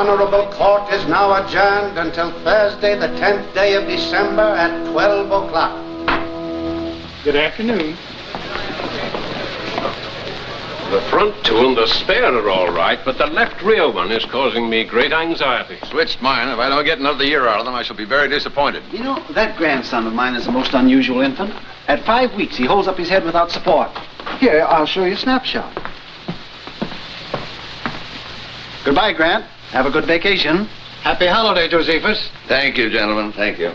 Honorable Court is now adjourned until Thursday, the 10th day of December at 12 o'clock. Good afternoon. The front two and the spare are all right, but the left rear one is causing me great anxiety. Switched mine. If I don't get another year out of them, I shall be very disappointed. You know, that grandson of mine is a most unusual infant. At 5 weeks, he holds up his head without support. Here, I'll show you a snapshot. Goodbye, Grant. Have a good vacation. Happy holiday, Josephus. Thank you, gentlemen. Thank you.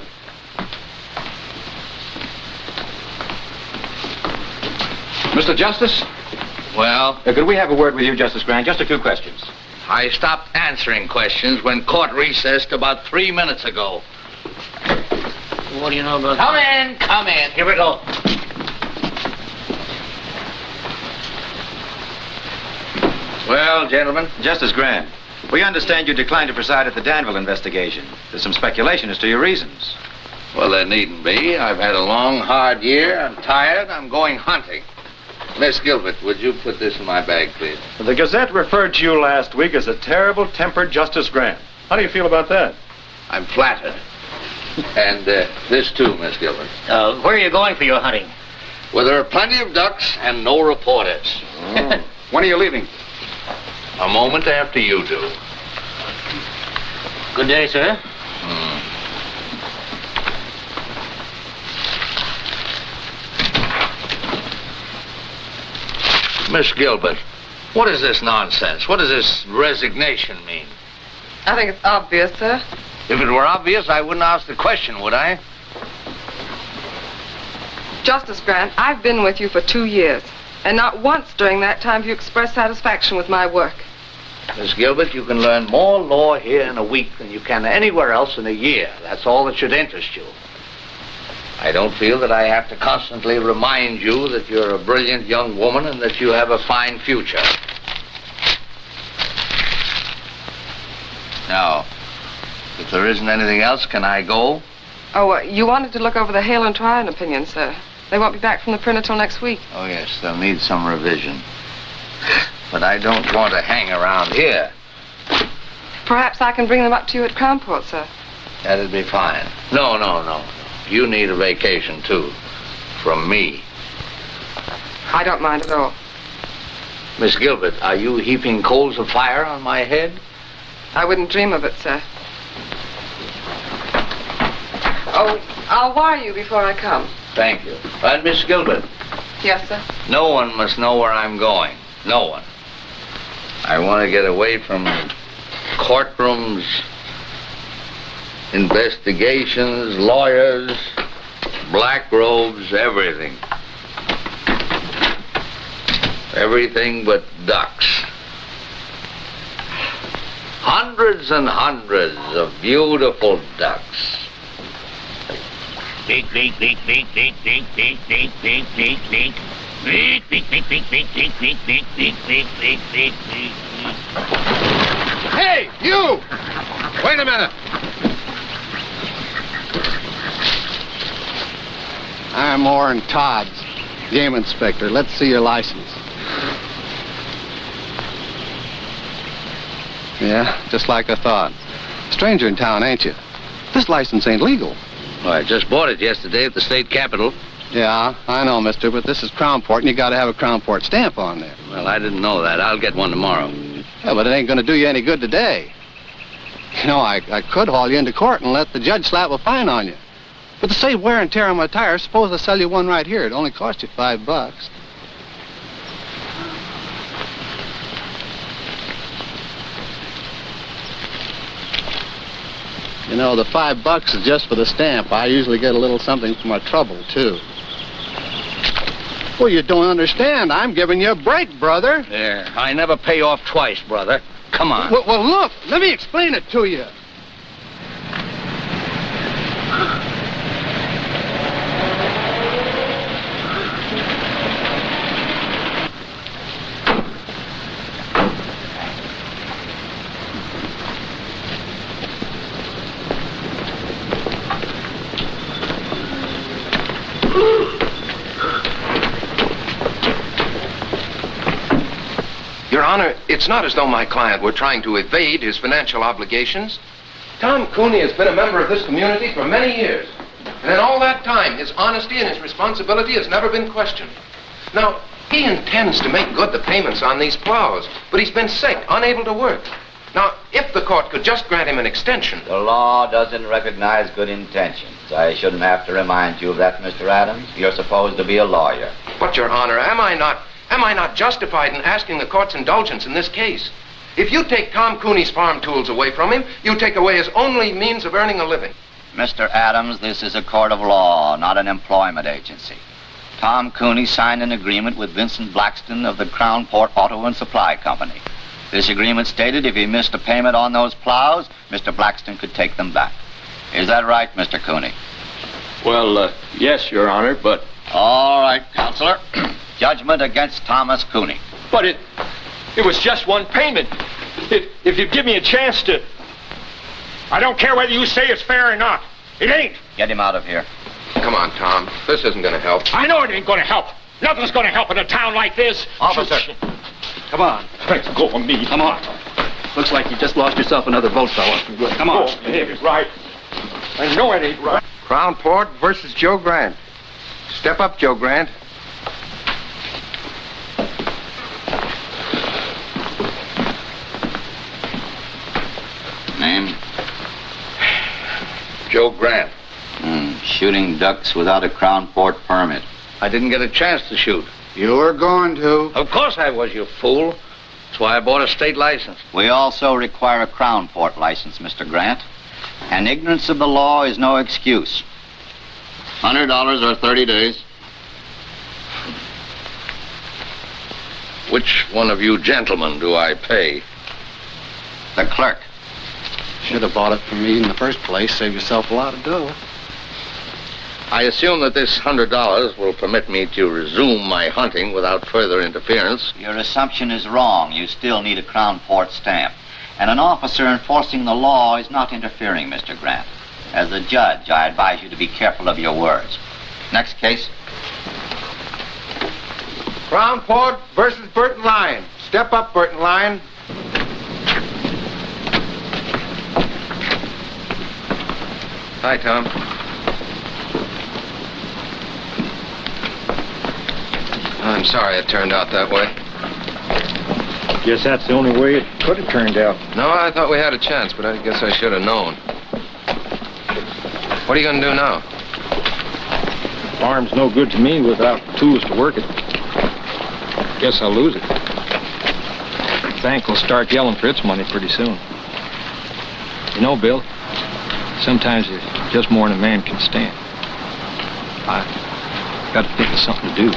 Mr. Justice? Well, Could we have a word with you, Justice Grant? Just a few questions. I stopped answering questions when court recessed about 3 minutes ago. What do you know about Come in, come in. Here we go. Well, gentlemen. Justice Grant, we understand you declined to preside at the Danville investigation. There's some speculation as to your reasons. Well, there needn't be. I've had a long, hard year. I'm tired. I'm going hunting. Miss Gilbert, would you put this in my bag, please? The Gazette referred to you last week as a terrible-tempered Justice Grant. How do you feel about that? I'm flattered. And this too, Miss Gilbert. where are you going for your hunting? Well, there are plenty of ducks and no reporters. Oh. When are you leaving? A moment after you do. Good day, sir. Miss Gilbert, what is this nonsense? What does this resignation mean? I think it's obvious, sir. If it were obvious, I wouldn't ask the question, would I? Justice Grant, I've been with you for 2 years, and not once during that time have you expressed satisfaction with my work. Miss Gilbert, you can learn more law here in a week than you can anywhere else in a year. That's all that should interest you. I don't feel that I have to constantly remind you that you're a brilliant young woman and that you have a fine future. Now, if there isn't anything else, can I go? Oh, you wanted to look over the Hale and Tryon opinion, sir. They won't be back from the printer till next week. Oh, yes, they'll need some revision. But I don't want to hang around here. Perhaps I can bring them up to you at Crownport, sir. That'd be fine. No. You need a vacation, too. From me. I don't mind at all. Miss Gilbert, are you heaping coals of fire on my head? I wouldn't dream of it, sir. Oh, I'll wire you before I come. Thank you. And Miss Gilbert, Yes, sir. no one must know where I'm going. No one. I want to get away from courtrooms, investigations, lawyers, black robes, everything. Everything but ducks. Hundreds and hundreds of beautiful ducks. Beak, beak, beak, beak, beak, beak, beak, beak, beak, beak, beak. Beak, beak, beak, beak, beak, beak, beak, beak, beak, beak, beak, beak, beak. Hey, you! Wait a minute. I'm Orrin Todd's game inspector. Let's see your license. Yeah, just like I thought. Stranger in town, ain't you? This license ain't legal. Well, I just bought it yesterday at the state capitol. Yeah, I know, mister, but this is Crownport, and you gotta have a Crownport stamp on there. Well, I didn't know that. I'll get one tomorrow. Yeah, but it ain't gonna do you any good today. You know, I could haul you into court and let the judge slap a fine on you. But to save wear and tear on my tires, suppose I sell you one right here. It only cost you $5. You know, the $5 is just for the stamp. I usually get a little something for my trouble, too. Well, you don't understand. I'm giving you a break, brother. There. I never pay off twice, brother. Come on. Well, look. Let me explain it to you. Your Honor, it's not as though my client were trying to evade his financial obligations. Tom Cooney has been a member of this community for many years. And in all that time, his honesty and his responsibility has never been questioned. Now, he intends to make good the payments on these plows, but he's been sick, unable to work. Now, if the court could just grant him an extension... The law doesn't recognize good intentions. I shouldn't have to remind you of that, Mr. Adams. You're supposed to be a lawyer. But, Your Honor, am I not justified in asking the court's indulgence in this case? If you take Tom Cooney's farm tools away from him, you take away his only means of earning a living. Mr. Adams, this is a court of law, not an employment agency. Tom Cooney signed an agreement with Vincent Blackston of the Crown Port Auto and Supply Company. This agreement stated if he missed a payment on those plows, Mr. Blackston could take them back. Is that right, Mr. Cooney? Well, yes, Your Honor, but... All right, Counselor. Judgment against Thomas Cooney. But it was just one payment. If you give me a chance to... I don't care whether you say it's fair or not. It ain't. Get him out of here. Come on, Tom. This isn't going to help. I know it ain't going to help. Nothing's going to help in a town like this. Officer. Come on. Let's go of me. Come on. Looks like you just lost yourself another vote, fella. Come on. Oh, it ain't right. I know it ain't right. Crown Port versus Joe Grant. Step up, Joe Grant. Name? Joe Grant. Shooting ducks without a Crown Port permit. I didn't get a chance to shoot. You were going to. Of course I was, you fool. That's why I bought a state license. We also require a Crown Port license, Mr. Grant. And ignorance of the law is no excuse. $100 or 30 days. Which one of you gentlemen do I pay? The clerk. Should have bought it from me in the first place. Save yourself a lot of dough. I assume that this $100 will permit me to resume my hunting without further interference. Your assumption is wrong. You still need a Crown Port stamp. And an officer enforcing the law is not interfering, Mr. Grant. As a judge, I advise you to be careful of your words. Next case. Crown Port versus Burton Line. Step up, Burton Line. Hi, Tom. I'm sorry it turned out that way. Guess that's the only way it could have turned out. No, I thought we had a chance, but I guess I should have known. What are you going to do now? Farm's no good to me without tools to work it. Guess I'll lose it. The bank will start yelling for its money pretty soon. You know, Bill, sometimes it's just more than a man can stand. I got to think of something to do.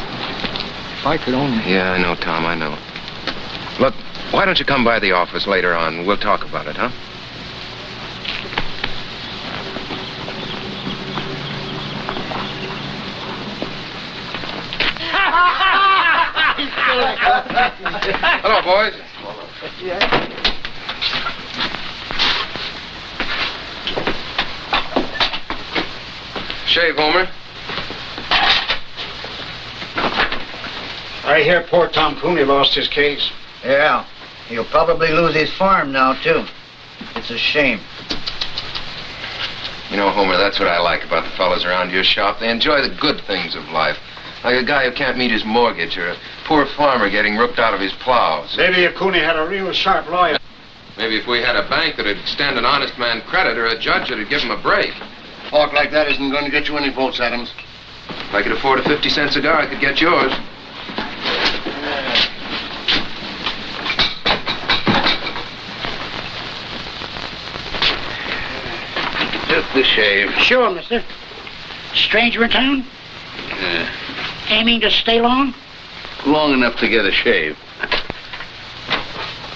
If I could only... Yeah, I know, Tom, I know. Look, why don't you come by the office later on? We'll talk about it, huh? Hello, boys. Shave, Homer. I hear poor Tom Cooney lost his case. Yeah. He'll probably lose his farm now, too. It's a shame. You know, Homer, that's what I like about the fellas around your shop. They enjoy the good things of life. Like a guy who can't meet his mortgage or a poor farmer getting ripped out of his plows. Maybe if Cooney had a real sharp lawyer. Maybe if we had a bank that'd extend an honest man credit or a judge that'd give him a break. Talk like that isn't going to get you any votes, Adams. If I could afford a 50-cent cigar, I could get yours. Just the shave. Sure, mister. Stranger in town? Aiming to stay long? Long enough to get a shave.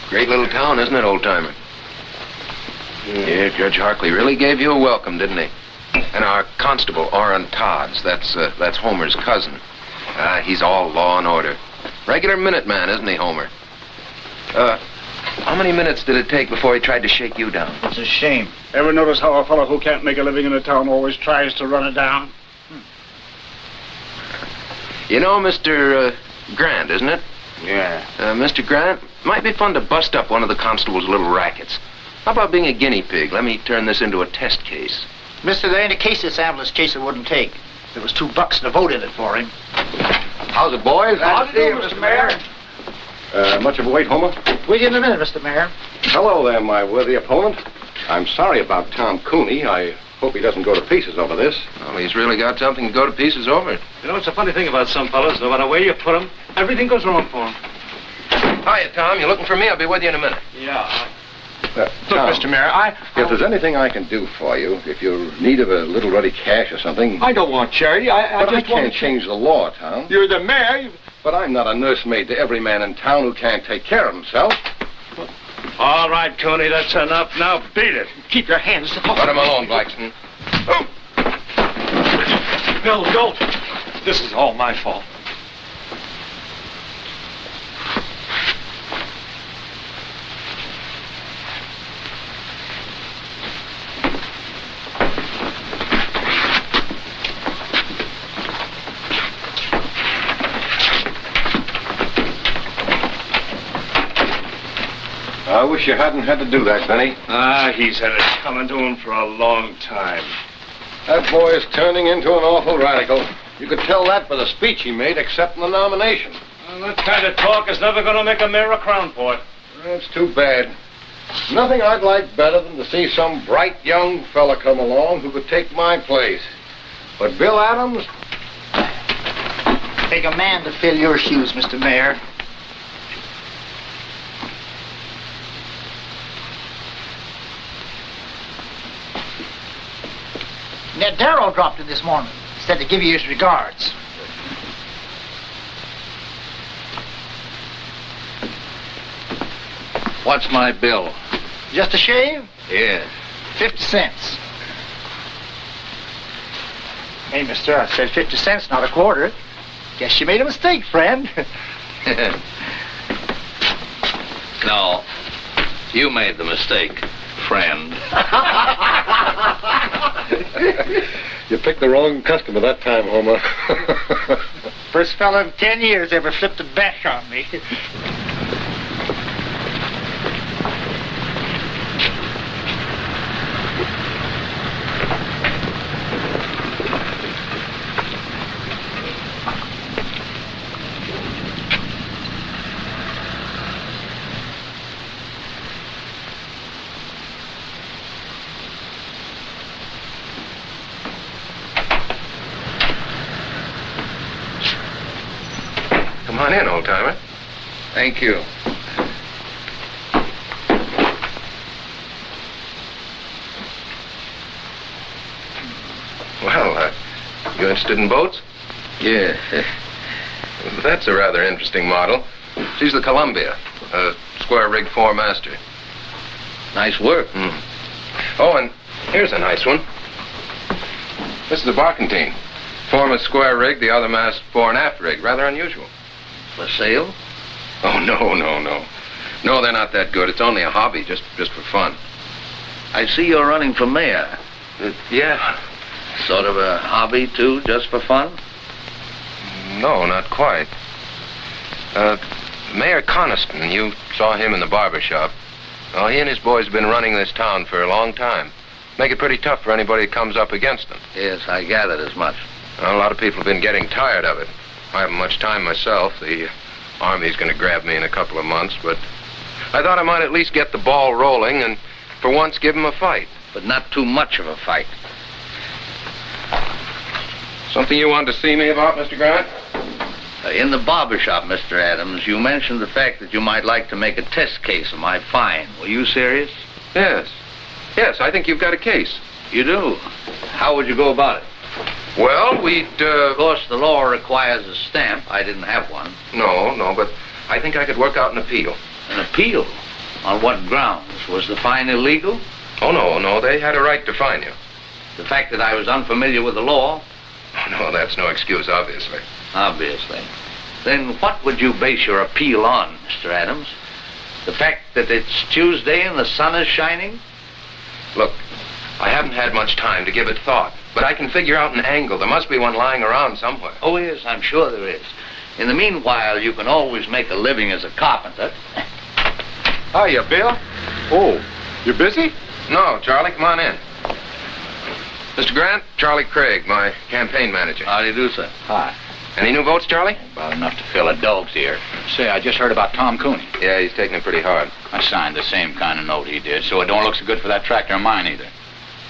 Great little town, isn't it, old-timer? Yeah, Judge Harkley really gave you a welcome, didn't he? And our constable, Orrin Todd's, that's Homer's cousin. He's all law and order. Regular Minuteman, isn't he, Homer? How many minutes did it take before he tried to shake you down? It's a shame. Ever notice how a fellow who can't make a living in a town always tries to run it down? You know Mr. Grant, isn't it? Yeah. Mr. Grant, might be fun to bust up one of the constable's little rackets. How about being a guinea pig? Let me turn this into a test case. Mister, there ain't a case this ambulance chaser wouldn't take. There was $2 and a vote in it for him. How's it, boys? How do you do, Mr. Mayor? Much of a wait, Homer? Wait in a minute, Mr. Mayor. Hello there, my worthy opponent. I'm sorry about Tom Cooney. I hope he doesn't go to pieces over this. Well, he's really got something to go to pieces over. You know, it's a funny thing about some fellas. No matter where you put them, everything goes wrong for them. Hiya, Tom. You looking for me? I'll be with you in a minute. Yeah. Look, Tom, Mr. Mayor, if there's anything I can do for you, if you're in need of a little ready cash or something... I don't want charity. I can't change the law, Tom. You're the mayor. But I'm not a nursemaid to every man in town who can't take care of himself. All right, Tony, that's enough. Now beat it. Keep your hands to Let him alone, Blackston. Bill, don't. This is all my fault. I wish you hadn't had to do that, Benny. He's had it coming to him for a long time. That boy is turning into an awful radical. You could tell that by the speech he made accepting the nomination. Well, that kind of talk is never going to make a mayor a crown port. That's too bad. Nothing I'd like better than to see some bright young fella come along who could take my place. But Bill Adams... Take a man to fill your shoes, Mr. Mayor. Ned Darrow dropped in this morning. Said to give you his regards. What's my bill? Just a shave? Yes. 50 cents. Hey, mister, I said 50 cents, not a quarter. Guess you made a mistake, friend. No, you made the mistake, friend. You picked the wrong customer that time, Homer. First fella in 10 years ever flipped a bash on me. Come on in, old-timer. Thank you. Well, you interested in boats? Yeah. That's a rather interesting model. She's the Columbia, a square-rigged four-master. Nice work. Oh, and here's a nice one. This is a barkentine. Form is square-rigged, the other mast fore and aft rigged. Rather unusual. For sale? Oh, no. No, they're not that good. It's only a hobby, just for fun. I see you're running for mayor. Yeah. Sort of a hobby, too, just for fun? No, not quite. Mayor Coniston, you saw him in the barbershop. Well, he and his boys have been running this town for a long time. Make it pretty tough for anybody who comes up against them. Yes, I gathered as much. Well, a lot of people have been getting tired of it. I haven't much time myself. The Army's going to grab me in a couple of months, but I thought I might at least get the ball rolling and for once give them a fight. But not too much of a fight. Something you wanted to see me about, Mr. Grant? In the barbershop, Mr. Adams, you mentioned the fact that you might like to make a test case of my fine. Were you serious? Yes. Yes, I think you've got a case. You do? How would you go about it? Well, we'd, Of course, the law requires a stamp. I didn't have one. No, but I think I could work out an appeal. An appeal? On what grounds? Was the fine illegal? Oh, no, they had a right to fine you. The fact that I was unfamiliar with the law? Oh, no, that's no excuse, obviously. Obviously. Then what would you base your appeal on, Mr. Adams? The fact that it's Tuesday and the sun is shining? Look, I haven't had much time to give it thought, but I can figure out an angle. There must be one lying around somewhere. Oh, yes, I'm sure there is. In the meanwhile, you can always make a living as a carpenter. Hiya, Bill. Oh, you busy? No, Charlie, come on in. Mr. Grant, Charlie Craig, my campaign manager. How do you do, sir? Hi. Any new votes, Charlie? About enough to fill a dog's ear. Say, I just heard about Tom Cooney. Yeah, he's taking it pretty hard. I signed the same kind of note he did, so it don't look so good for that tractor of mine either.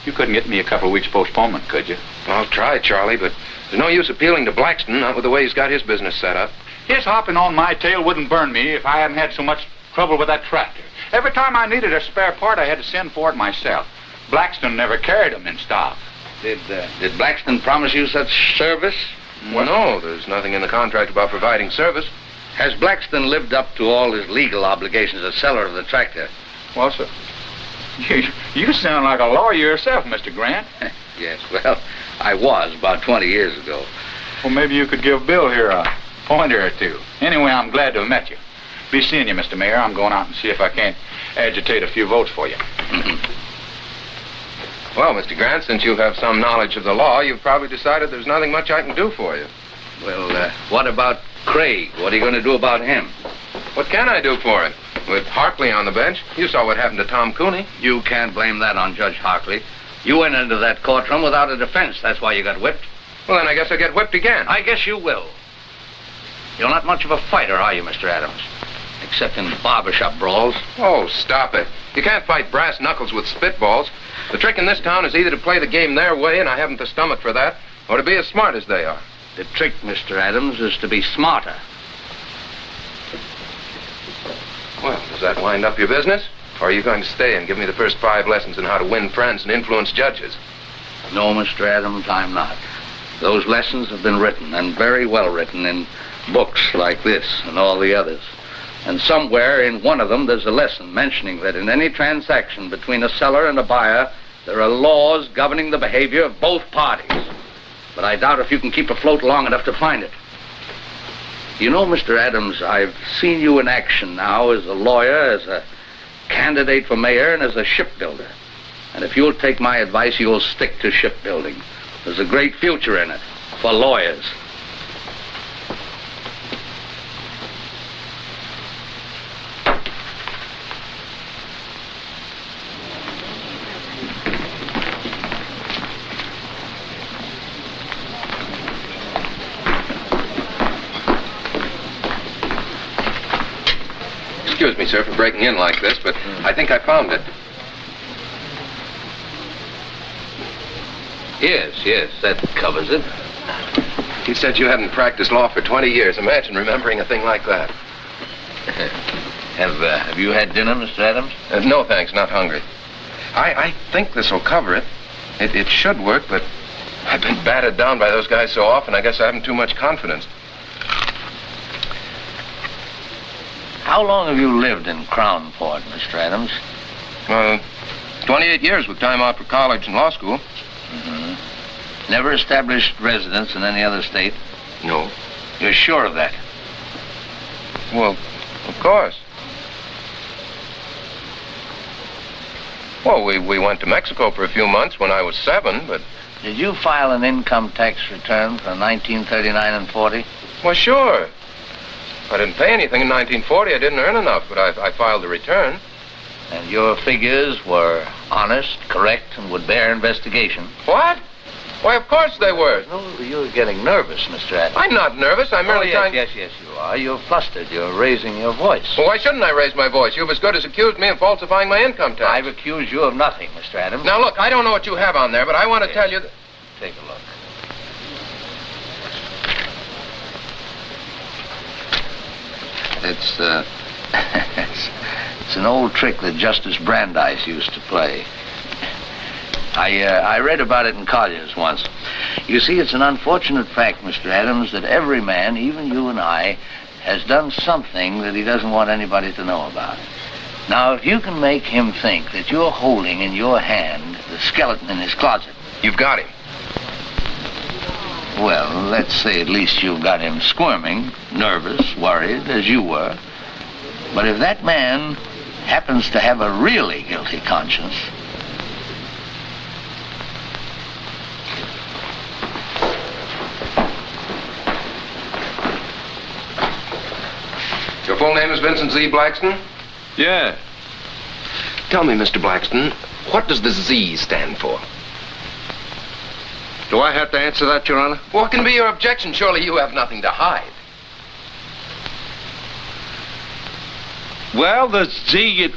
You couldn't get me a couple of weeks postponement, could you? I'll try, Charlie, but there's no use appealing to Blackston, not with the way he's got his business set up. His hopping on my tail wouldn't burn me if I hadn't had so much trouble with that tractor. Every time I needed a spare part, I had to send for it myself. Blackston never carried them in stock. Did Blackston promise you such service? Well, no, there's nothing in the contract about providing service. Has Blackston lived up to all his legal obligations as seller of the tractor? Well, sir, you sound like a lawyer yourself, Mr. Grant. Yes, well, I was about 20 years ago. Well, maybe you could give Bill here a pointer or two. Anyway, I'm glad to have met you. Be seeing you, Mr. Mayor. I'm going out and see if I can't agitate a few votes for you. Well, Mr. Grant, since you have some knowledge of the law, you've probably decided there's nothing much I can do for you. Well, what about Craig? What are you going to do about him? What can I do for him? With Harkley on the bench, you saw what happened to Tom Cooney. You can't blame that on Judge Harkley. You went into that courtroom without a defense. That's why you got whipped. Well, then I guess I'll get whipped again. I guess you will. You're not much of a fighter, are you, Mr. Adams? Except in barbershop brawls. Oh, stop it. You can't fight brass knuckles with spitballs. The trick in this town is either to play the game their way, and I haven't the stomach for that, or to be as smart as they are. The trick, Mr. Adams, is to be smarter. Well, does that wind up your business? Or are you going to stay and give me the first 5 lessons in how to win friends and influence judges? No, Mr. Adams, I'm not. Those lessons have been written, and very well written, in books like this and all the others. And somewhere in one of them, there's a lesson mentioning that in any transaction between a seller and a buyer, there are laws governing the behavior of both parties. But I doubt if you can keep afloat long enough to find it. You know, Mr. Adams, I've seen you in action now as a lawyer, as a candidate for mayor, and as a shipbuilder. And if you'll take my advice, you'll stick to shipbuilding. There's a great future in it for lawyers. Excuse me, sir, for breaking in like this, but I think I found it. Yes, that covers it. He said you hadn't practiced law for 20 years. Imagine remembering a thing like that. Have you had dinner, Mr. Adams? No, thanks, not hungry. I think this will cover it. It should work, but I've been battered down by those guys so often, I guess I haven't too much confidence. How long have you lived in Crown Point, Mr. Adams? 28 years with time out for college and law school. Mm-hmm. Never established residence in any other state? No. You're sure of that? Well, of course. Well, we went to Mexico for a few months when I was 7, but... Did you file an income tax return for 1939 and 40? Well, sure. I didn't pay anything in 1940. I didn't earn enough, but I filed the return. And your figures were honest, correct, and would bear investigation? What? Why, of course they were. No, you're getting nervous, Mr. Adams. I'm not nervous. I'm merely trying... Yes, you are. You're flustered. You're raising your voice. Well, why shouldn't I raise my voice? You've as good as accused me of falsifying my income tax. I've accused you of nothing, Mr. Adams. Now, look, I don't know what you have on there, but I want to tell you that... Take a look. It's an old trick that Justice Brandeis used to play. I read about it in Collier's once. You see, it's an unfortunate fact, Mr. Adams, that every man, even you and I, has done something that he doesn't want anybody to know about. Now, if you can make him think that you're holding in your hand the skeleton in his closet... You've got him. Well, let's say at least you've got him squirming, nervous, worried, as you were. But if that man happens to have a really guilty conscience... full name is Vincent Z. Blackston? Yeah. Tell me, Mr. Blackston, what does the Z stand for? Do I have to answer that, Your Honor? What can be your objection? Surely you have nothing to hide. Well, the Z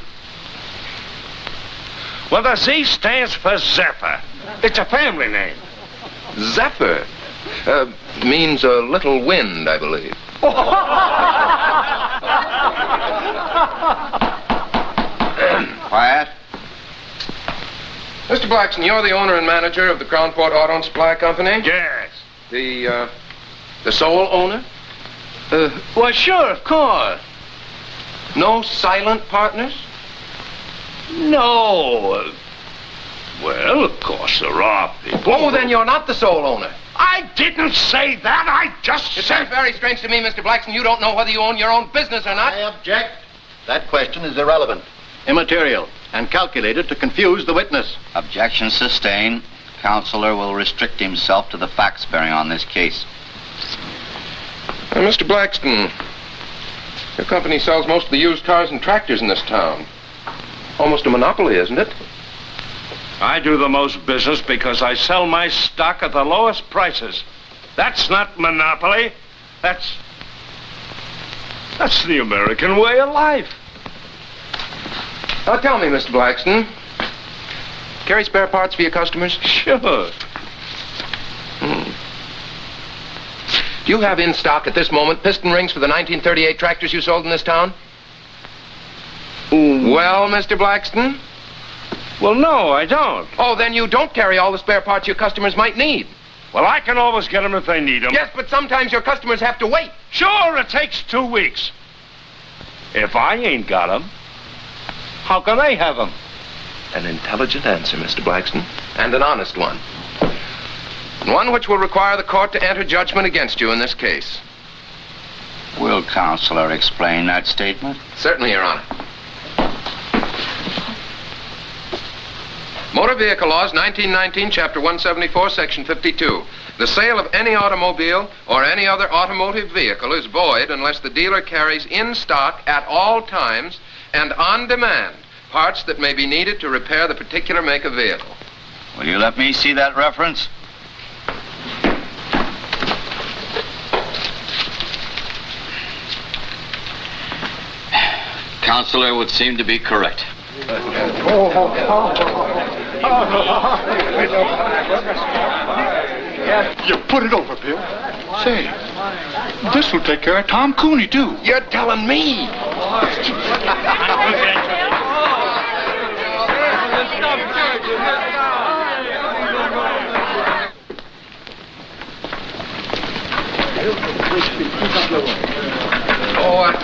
stands for Zephyr. It's a family name. Zephyr? Means a little wind, I believe. Quiet. Mr. Blackston, you're the owner and manager of the Crownport Auto and Supply Company? Yes. The sole owner? Well, sure, of course. No silent partners? No. Well, of course there are people. Oh, then you're not the sole owner. I didn't say that. I just It said... sounds very strange to me, Mr. Blackston. You don't know whether you own your own business or not. I object. That question is irrelevant, immaterial, and calculated to confuse the witness. Objection sustained. Counselor will restrict himself to the facts bearing on this case. Mr. Blackston, your company sells most of the used cars and tractors in this town. Almost a monopoly, isn't it? I do the most business because I sell my stock at the lowest prices. That's not monopoly. That's the American way of life. Now tell me, Mr. Blackston, carry spare parts for your customers? Sure. Do you have in stock at this moment piston rings for the 1938 tractors you sold in this town? Well, Mr. Blackston? Well, no, I don't. Oh, then you don't carry all the spare parts your customers might need. Well, I can always get them if they need them. Yes, but sometimes your customers have to wait. Sure, it takes 2 weeks. If I ain't got them, how can they have them? An intelligent answer, Mr. Blackston, and an honest one. And one which will require the court to enter judgment against you in this case. Will Counselor explain that statement? Certainly, Your Honor. Motor Vehicle Laws, 1919, Chapter 174, Section 52. The sale of any automobile or any other automotive vehicle is void unless the dealer carries in stock at all times and on demand parts that may be needed to repair the particular make of vehicle. Will you let me see that reference? Counselor would seem to be correct. You put it over, Bill. Say, this will take care of Tom Cooney, too. You're telling me.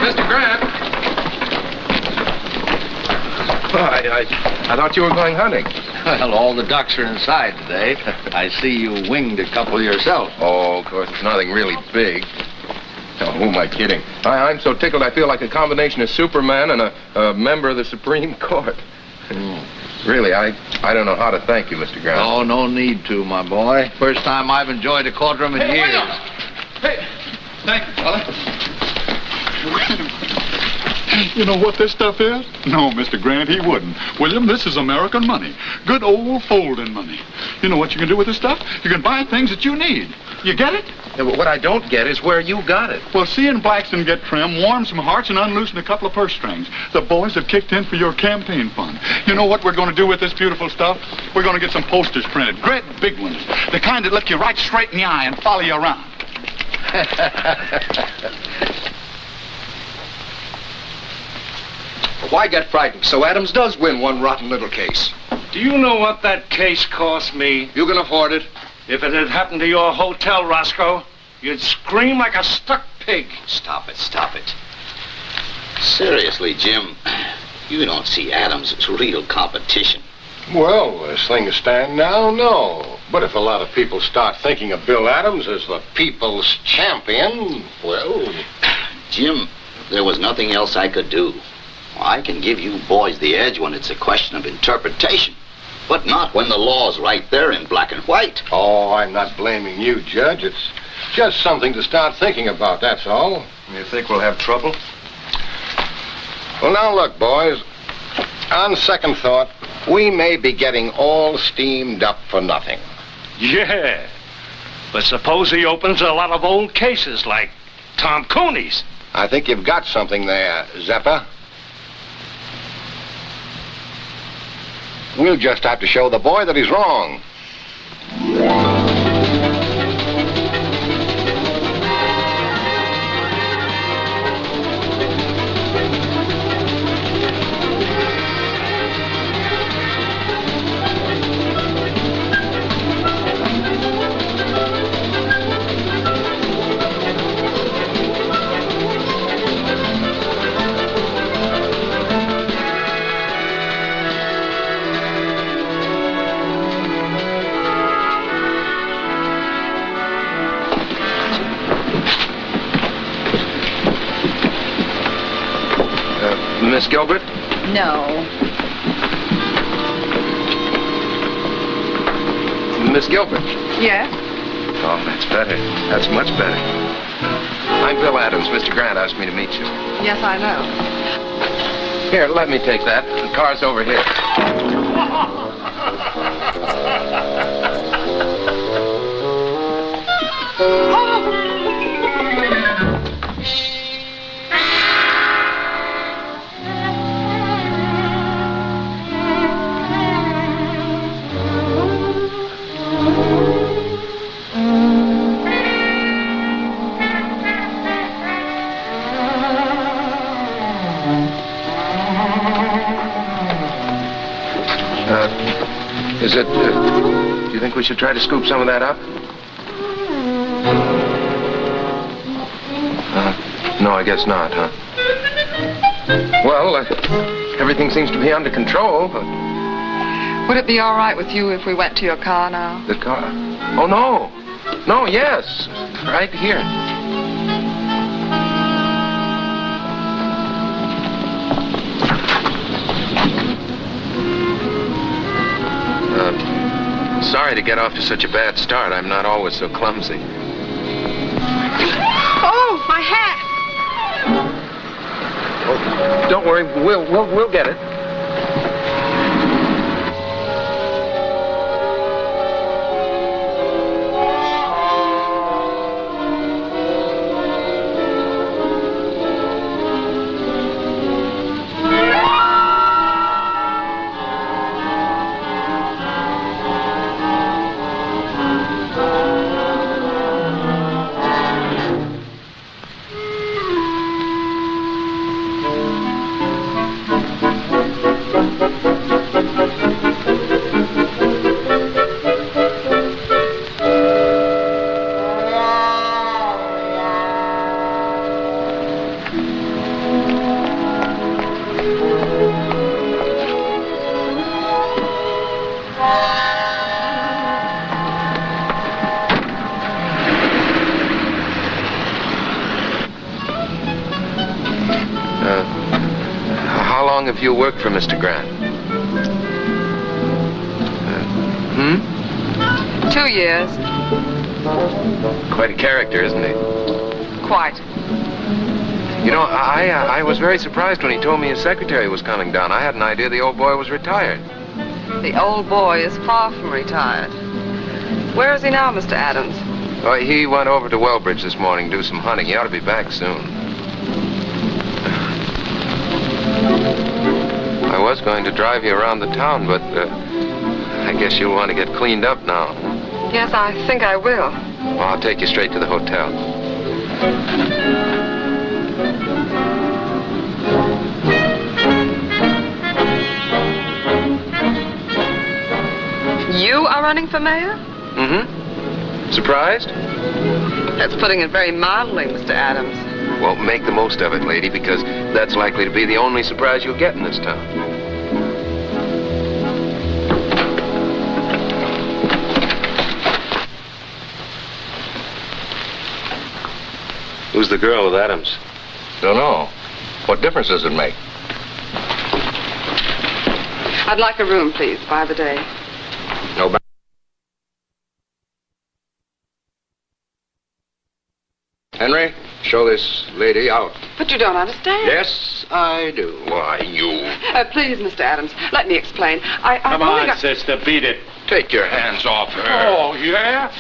Mr. Grant. I thought you were going hunting. Well, all the ducks are inside today. I see you winged a couple yourself. Oh, of course, it's nothing really big. Oh, who am I kidding? I'm so tickled I feel like a combination of Superman and a member of the Supreme Court. Really, I don't know how to thank you, Mr. Grant. Oh, no need to, my boy. First time I've enjoyed a courtroom in years. Hey, thank you, fella. You know what this stuff is? No, Mr. Grant, he wouldn't. William, this is American money. Good old folding money. You know what you can do with this stuff? You can buy things that you need. You get it? Yeah, but what I don't get is where you got it. Well, seeing Blackston get trim warmed some hearts and unloosened a couple of purse strings. The boys have kicked in for your campaign fund. You know what we're going to do with this beautiful stuff? We're going to get some posters printed. Great big ones. The kind that look you right straight in the eye and follow you around. Why get frightened? So Adams does win one rotten little case. Do you know what that case cost me? You can afford it. If it had happened to your hotel, Roscoe, you'd scream like a stuck pig. Stop it, stop it. Seriously, Jim, you don't see Adams as real competition. Well, as things stand now, no. But if a lot of people start thinking of Bill Adams as the people's champion, well... Jim, there was nothing else I could do. I can give you boys the edge when it's a question of interpretation, but not when the law's right there in black and white. Oh, I'm not blaming you, Judge. It's just something to start thinking about, that's all. You think we'll have trouble? Well, now look, boys. On second thought, we may be getting all steamed up for nothing. Yeah. But suppose he opens a lot of old cases like Tom Cooney's. I think you've got something there, Zeppa. We'll just have to show the boy that he's wrong. Miss Gilbert? No. Miss Gilbert? Yes? Oh, that's better. That's much better. I'm Bill Adams. Mr. Grant asked me to meet you. Yes, I know. Here, let me take that. The car's over here. Is it, do you think we should try to scoop some of that up? No, I guess not, huh? Well, everything seems to be under control, but... Would it be all right with you if we went to your car now? The car? Oh, no. No, yes. Right here. Sorry to get off to such a bad start. I'm not always so clumsy. Oh, my hat! Oh, don't worry. We'll get it. Have you worked for Mr. Grant? 2 years. Quite a character, isn't he? Quite. You know, I was very surprised when he told me his secretary was coming down. I had an idea the old boy was retired. The old boy is far from retired. Where is he now, Mr. Adams? Oh, he went over to Wellbridge this morning to do some hunting. He ought to be back soon. I was going to drive you around the town, but I guess you'll want to get cleaned up now. Yes, I think I will. Well, I'll take you straight to the hotel. You are running for mayor? Mm-hmm. Surprised? That's putting it very mildly, Mr. Adams. Well, make the most of it, lady, because that's likely to be the only surprise you'll get in this town. Who's the girl with Adams? Don't know. What difference does it make? I'd like a room, please, by the day. No. Henry? show this lady out. But you don't understand. Yes, I do. Why, you... Please, Mr. Adams, let me explain. Come on, sister, beat it. Take your hands off her. Oh, yeah?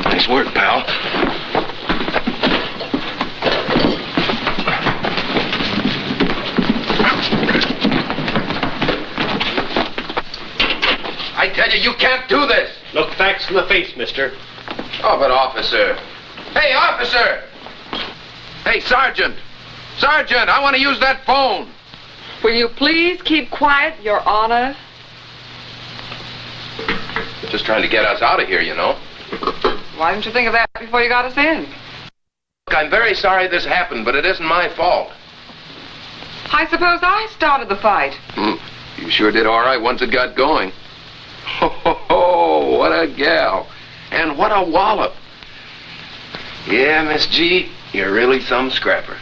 Nice work, pal. I tell you, you can't do this. Look facts in the face, mister. Oh, but officer. Hey, officer! Hey, Sergeant! Sergeant, I want to use that phone. Will you please keep quiet, Your Honor? Just trying to get us out of here, you know. Why didn't you think of that before you got us in? Look, I'm very sorry this happened, but it isn't my fault. I suppose I started the fight. You sure did all right once it got going. Oh, what a gal. And what a wallop. Yeah, Miss G, you're really some scrapper.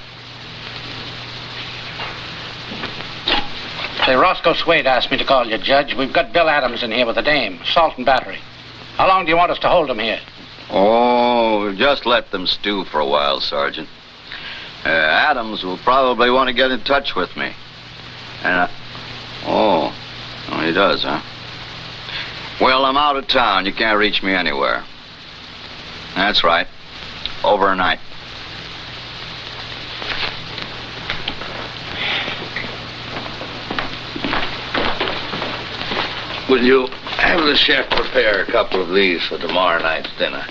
Say, Roscoe Swade asked me to call you, Judge. We've got Bill Adams in here with a dame, assault and battery. How long do you want us to hold him here? Oh, just let them stew for a while, Sergeant. Adams will probably want to get in touch with me. And, oh, he does, huh? Well, I'm out of town. You can't reach me anywhere. That's right. Overnight. Will you have the chef prepare a couple of these for tomorrow night's dinner?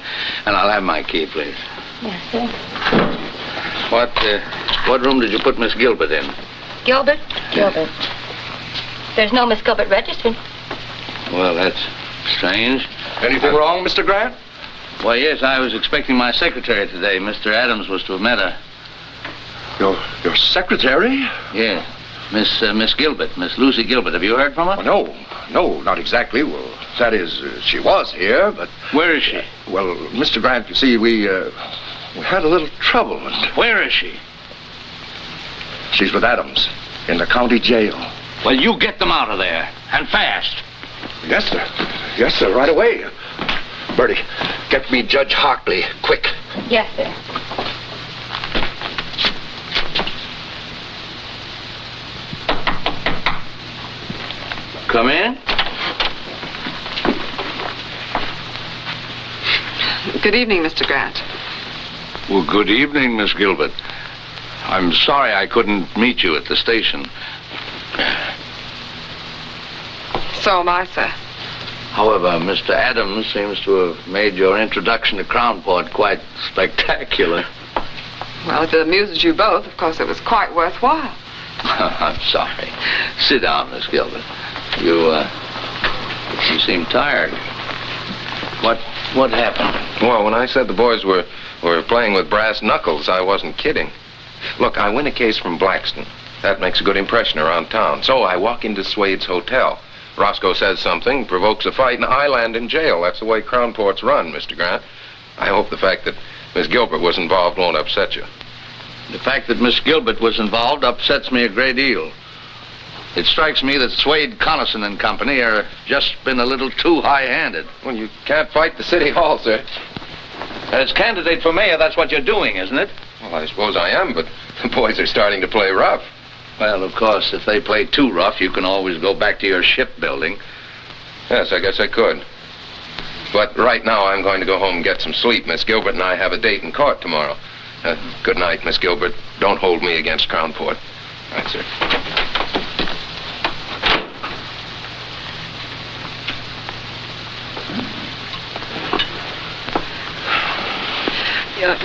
And I'll have my key, please. Yes, sir. What room did you put Miss Gilbert in? Gilbert? Gilbert. There's no Miss Gilbert registered. Well, that's strange. Anything wrong, Mr. Grant? Why, yes, I was expecting my secretary today. Mr. Adams was to have met her. Your secretary? Yeah. Miss Gilbert, Miss Lucy Gilbert. Have you heard from her? No, not exactly. Well, that is, she was here, but... Where is she? Well, Mr. Grant, you see, we had a little trouble. And... Where is she? She's with Adams in the county jail. Well, you get them out of there, and fast. Yes, sir. Yes, sir, right away. Bertie, get me Judge Hartley, quick. Yes, sir. Come in. Good evening, Mr. Grant. Well, good evening, Miss Gilbert. I'm sorry I couldn't meet you at the station. So am I, sir. However, Mr. Adams seems to have made your introduction to Crownport quite spectacular. Well, if it amuses you both, of course it was quite worthwhile. I'm sorry. Sit down, Miss Gilbert. You seem tired. What happened? Well, when I said the boys were playing with brass knuckles, I wasn't kidding. Look, I win a case from Blackston. That makes a good impression around town. So I walk into Swade's hotel. Roscoe says something, provokes a fight, and I land in jail. That's the way Crownport's run, Mr. Grant. I hope the fact that Miss Gilbert was involved won't upset you. The fact that Miss Gilbert was involved upsets me a great deal. It strikes me that Swade, Carlson and Company are just been a little too high-handed. Well, you can't fight the city hall, sir. As candidate for mayor, that's what you're doing, isn't it? Well, I suppose I am, but the boys are starting to play rough. Well, of course, if they play too rough, you can always go back to your shipbuilding. Yes, I guess I could. But right now, I'm going to go home and get some sleep. Miss Gilbert and I have a date in court tomorrow. Good night, Miss Gilbert. Don't hold me against Crownport. Right, sir.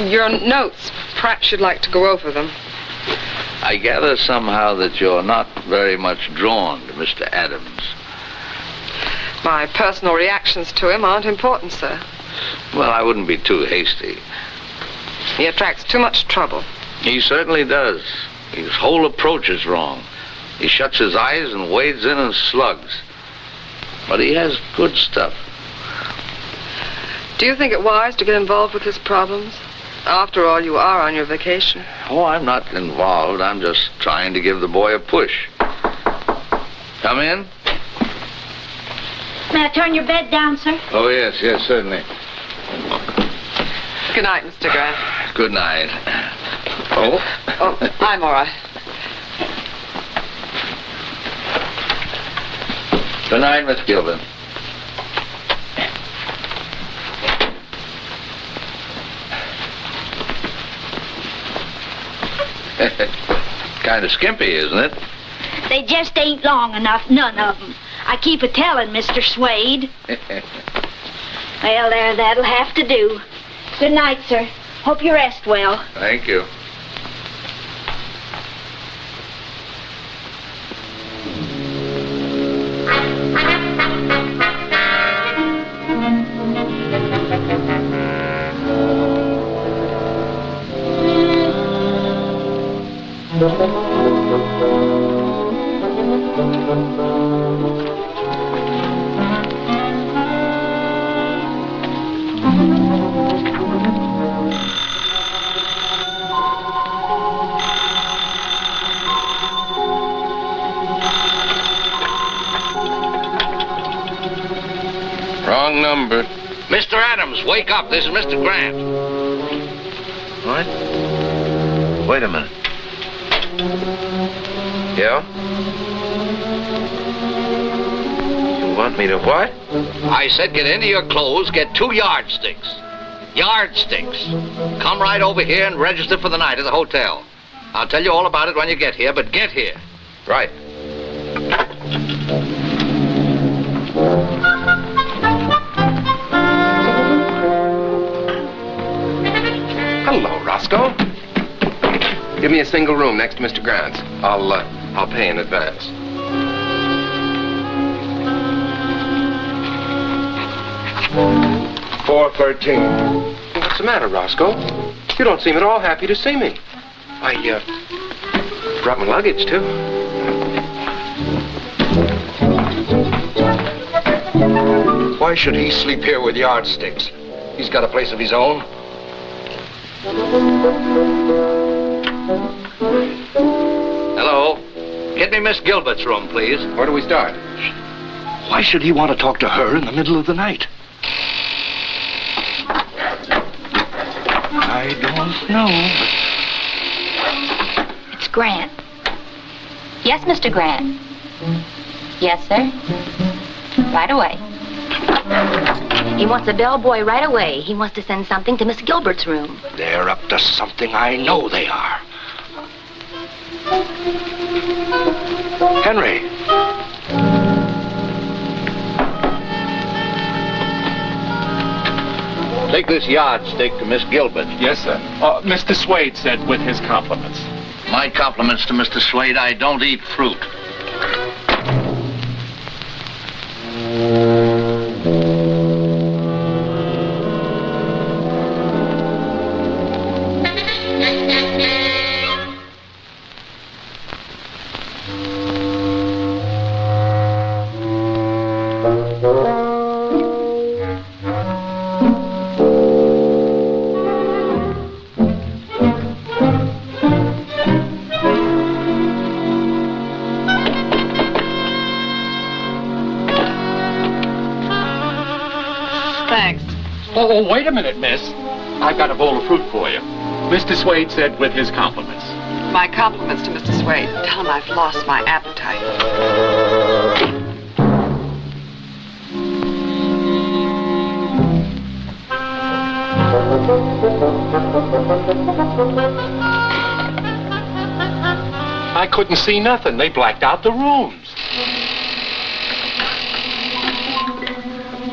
Your notes. Perhaps you'd like to go over them. I gather somehow that you're not very much drawn to Mr. Adams. My personal reactions to him aren't important, sir. Well, I wouldn't be too hasty. He attracts too much trouble. He certainly does. His whole approach is wrong. He shuts his eyes and wades in and slugs. But he has good stuff. Do you think it wise to get involved with his problems? After all, you are on your vacation. Oh, I'm not involved. I'm just trying to give the boy a push. Come in. May I turn your bed down, sir? Oh, yes, certainly. Good night, Mr. Grant. Good night. Oh? Oh, I'm all right. Good night, Miss Gilbert. Kind of skimpy, isn't it? They just ain't long enough, none of them. I keep a-telling, Mr. Swade. Well, there, that'll have to do. Good night, sir. Hope you rest well. Thank you. Wrong number. Mr. Adams, wake up. This is Mr. Grant. What? Wait a minute. Yeah? You want me to what? I said get into your clothes, get 2 yardsticks. Yardsticks. Come right over here and register for the night at the hotel. I'll tell you all about it when you get here, but get here. Right. Hello, Roscoe. Give me a single room next to Mr. Grant's. I'll pay in advance. $413. What's the matter, Roscoe? You don't seem at all happy to see me. I brought my luggage too. Why should he sleep here with yardsticks? He's got a place of his own. Hello. Get me Miss Gilbert's room, please. Where do we start? Why should he want to talk to her in the middle of the night? I don't know. It's Grant. Yes, Mr. Grant. Yes, sir. Right away. He wants a bellboy right away. He wants to send something to Miss Gilbert's room. They're up to something. I know they are. Henry. Take this yardstick to Miss Gilbert. Yes, sir. Mr. Swade said with his compliments. My compliments to Mr. Swade. I don't eat fruit. Oh, wait a minute, miss. I've got a bowl of fruit for you. Mr. Swade said with his compliments. My compliments to Mr. Swade. Tell him I've lost my appetite. I couldn't see nothing. They blacked out the rooms.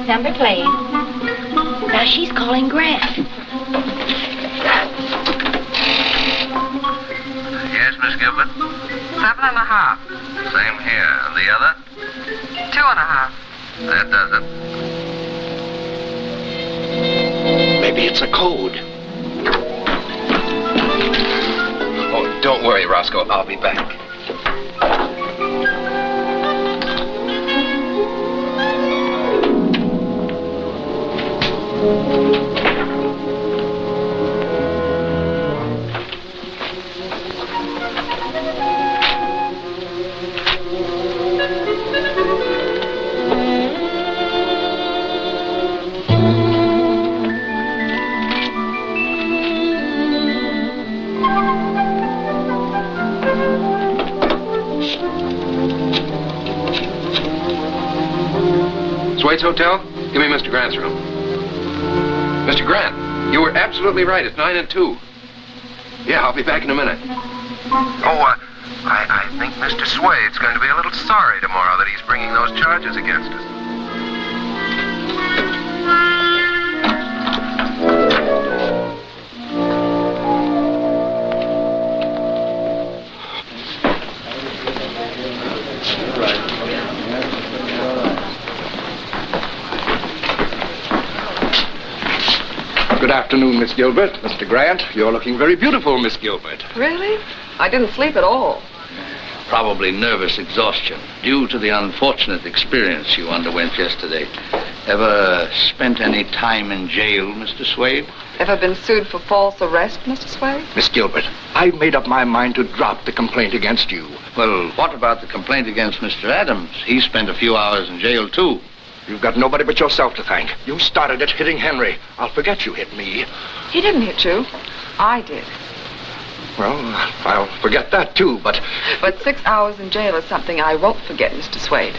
Number, please. Now she's calling Grant. Yes, Miss Gilbert? 7.5. Same here. And the other? 2.5. That does it. Maybe it's a code. Oh, don't worry, Roscoe. I'll be back. Swade's hotel? Give me Mr. Grant's room. Mr. Grant, you were absolutely right. It's 9 and 2. Yeah, I'll be back in a minute. Oh, I think Mr. Swade's going to be a little sorry tomorrow that he's bringing those charges against us. Good afternoon, Miss Gilbert. Mr. Grant, you're looking very beautiful, Miss Gilbert. Really? I didn't sleep at all. Probably nervous exhaustion due to the unfortunate experience you underwent yesterday. Ever spent any time in jail, Mr. Swade? Ever been sued for false arrest, Mr. Swade? Miss Gilbert, I've made up my mind to drop the complaint against you. Well, what about the complaint against Mr. Adams? He spent a few hours in jail, too. You've got nobody but yourself to thank. You started it hitting Henry. I'll forget you hit me. He didn't hit you. I did. Well, I'll forget that, too, but... But 6 hours in jail is something I won't forget, Mr. Swade.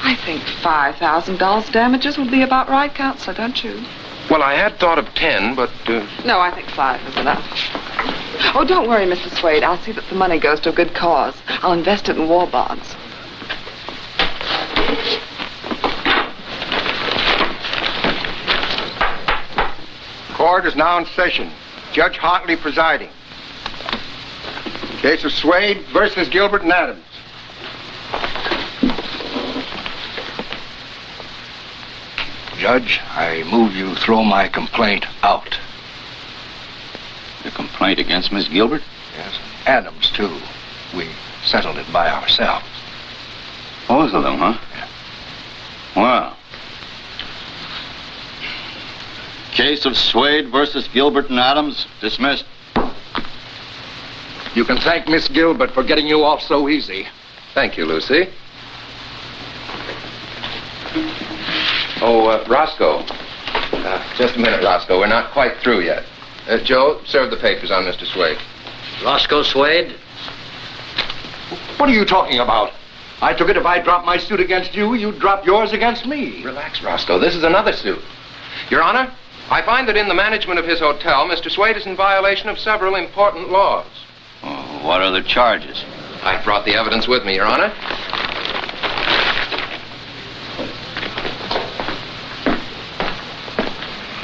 I think $5,000 damages would be about right, Counselor, don't you? Well, I had thought of 10, but... No, I think 5 is enough. Oh, don't worry, Mr. Swade. I'll see that the money goes to a good cause. I'll invest it in war bonds. Court is now in session. Judge Hartley presiding. Case of Swade versus Gilbert and Adams. Judge, I move you throw my complaint out. The complaint against Miss Gilbert? Yes, Adams, too. We settled it by ourselves. Both of them, huh? Yeah. Well. Case of Swade versus Gilbert and Adams, dismissed. You can thank Miss Gilbert for getting you off so easy. Thank you, Lucy. Oh, Roscoe. Just a minute, Roscoe. We're not quite through yet. Joe, serve the papers on Mr. Swade. Roscoe Swade? What are you talking about? I took it if I dropped my suit against you, you'd drop yours against me. Relax, Roscoe. This is another suit. Your Honor, I find that in the management of his hotel, Mr. Swade is in violation of several important laws. Oh, what are the charges? I brought the evidence with me, Your Honor.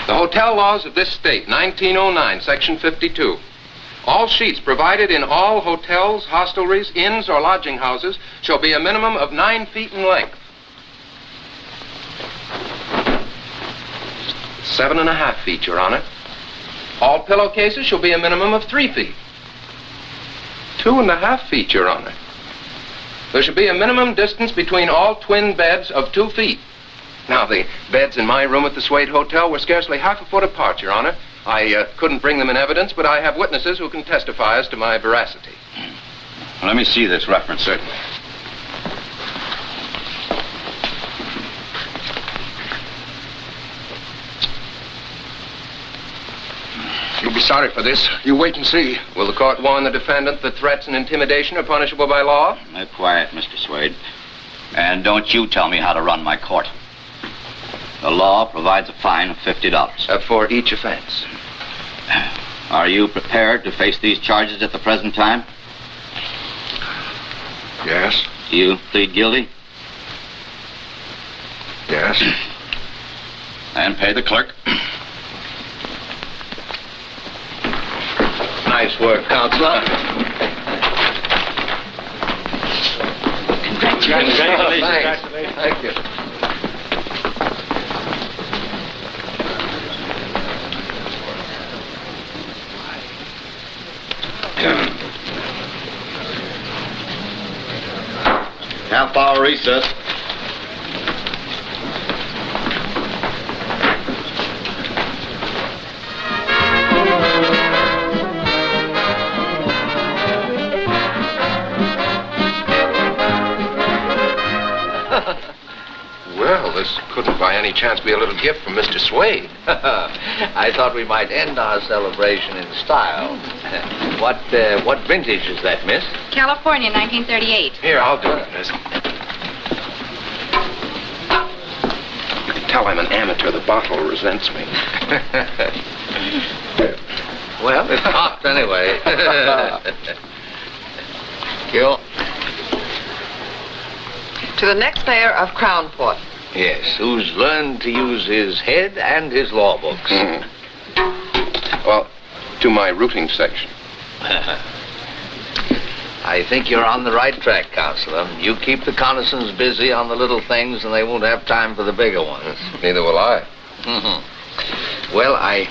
The hotel laws of this state, 1909, Section 52. All sheets provided in all hotels, hostelries, inns, or lodging houses shall be a minimum of 9 feet in length. 7.5 feet, Your Honor. All pillowcases shall be a minimum of 3 feet. 2.5 feet, Your Honor. There should be a minimum distance between all twin beds of 2 feet. Now, the beds in my room at the Swade Hotel were scarcely half a foot apart, Your Honor. I couldn't bring them in evidence, but I have witnesses who can testify as to my veracity. Well, let me see this reference. Certainly. You'll be sorry for this. You wait and see. Will the court warn the defendant that threats and intimidation are punishable by law? Be quiet, Mr. Swade. And don't you tell me how to run my court. The law provides a fine of $50. For each offense. Are you prepared to face these charges at the present time? Yes. Do you plead guilty? Yes. And pay the clerk. Nice work, Counselor. Congratulations. Thank you. Half-hour recess. Well, this couldn't by any chance be a little gift from Mr. Swade. I thought we might end our celebration in style. What vintage is that, miss? California, 1938. Here, I'll do it, miss. tell I'm an amateur, the bottle resents me. Well, it popped anyway. Gil? To the next mayor of Crownport. Yes, who's learned to use his head and his law books. Well, to my routing section. I think you're on the right track, Counselor. You keep the Connisons busy on the little things, and they won't have time for the bigger ones. Neither will I. Well, I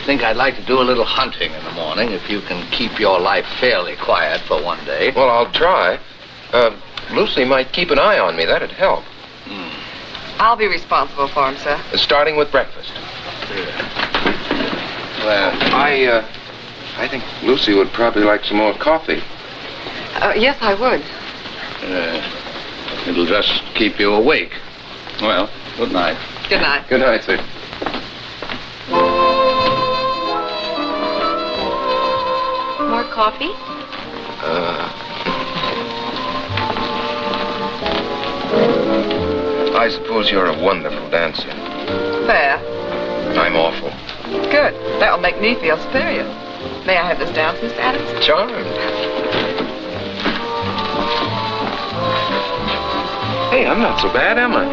think I'd like to do a little hunting in the morning, if you can keep your life fairly quiet for one day. Well, I'll try. Lucy might keep an eye on me. That'd help. I'll be responsible for him, sir. Starting with breakfast. Well, I think Lucy would probably like some more coffee. Yes, I would. It'll just keep you awake. Well, good night. Good night. Good night, sir. More coffee? I suppose you're a wonderful dancer. Fair. I'm awful. Good. That will make me feel superior. May I have this dance, Mr. Adams? Charmed. Hey, I'm not so bad, am I?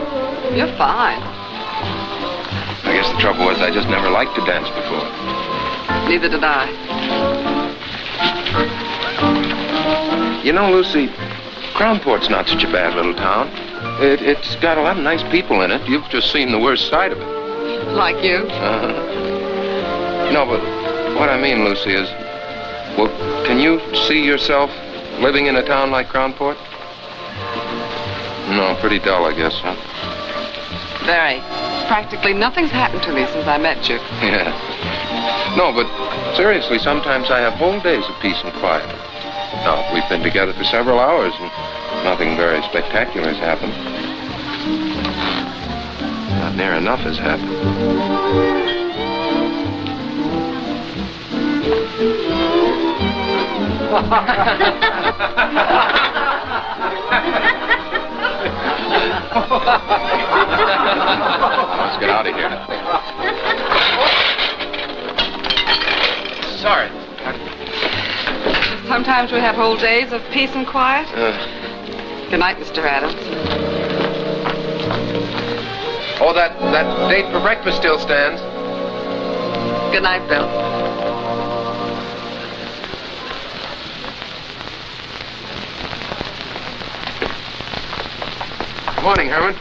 You're fine. I guess the trouble was I just never liked to dance before. Neither did I. You know, Lucy, Crownport's not such a bad little town. It's got a lot of nice people in it. You've just seen the worst side of it. Like you? No, but what I mean, Lucy, is, well, can you see yourself living in a town like Crownport? No, pretty dull, I guess, huh? Very. Practically nothing's happened to me since I met you. Yeah. No, but seriously, sometimes I have whole days of peace and quiet. Now, we've been together for several hours, and nothing very spectacular has happened. Not near enough has happened. Let's get out of here. Sorry. Sometimes we have whole days of peace and quiet. Good night, Mr. Adams. Oh, that date for breakfast still stands. Good night, Bill. Good morning, Herman.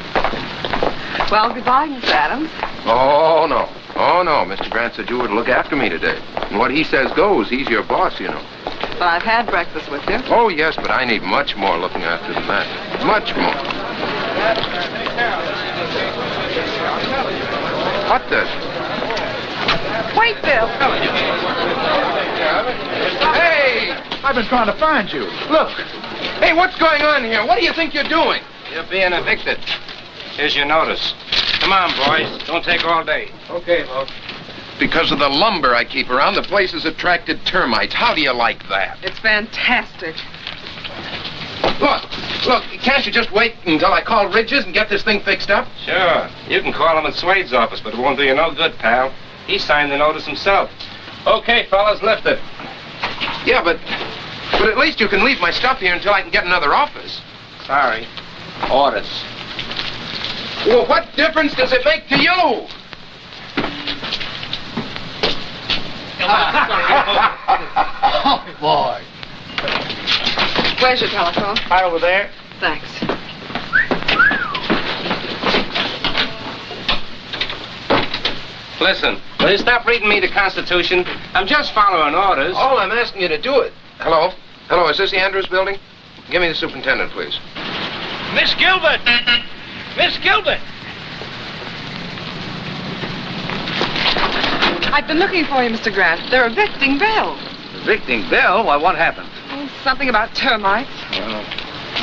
Well, goodbye, Mr. Adams. Oh, no. Oh, no. Mr. Grant said you would look after me today. And what he says goes. He's your boss, you know. But I've had breakfast with you. Oh, yes, but I need much more looking after than that. Much more. What the? Wait, Bill. Hey! I've been trying to find you. Look. Hey, what's going on here? What do you think you're doing? You're being evicted. Here's your notice. Come on, boys. Don't take all day. Okay, folks. Because of the lumber I keep around, the place has attracted termites. How do you like that? It's fantastic. Look, can't you just wait until I call Ridges and get this thing fixed up? Sure. You can call him at Swade's office, but it won't do you no good, pal. He signed the notice himself. Okay, fellas, lift it. Yeah, but at least you can leave my stuff here until I can get another office. Sorry. Orders. Well, what difference does it make to you? Oh, boy. Where's your telephone? Right over there. Thanks. Listen, will you stop reading me the Constitution? I'm just following orders. All I'm asking you to do it. Hello? Hello, is this the Andrews building? Give me the superintendent, please. Miss Gilbert! Miss Gilbert! I've been looking for you, Mr. Grant. They're evicting Bill. Evicting Bill? Why, what happened? Oh, something about termites. Well,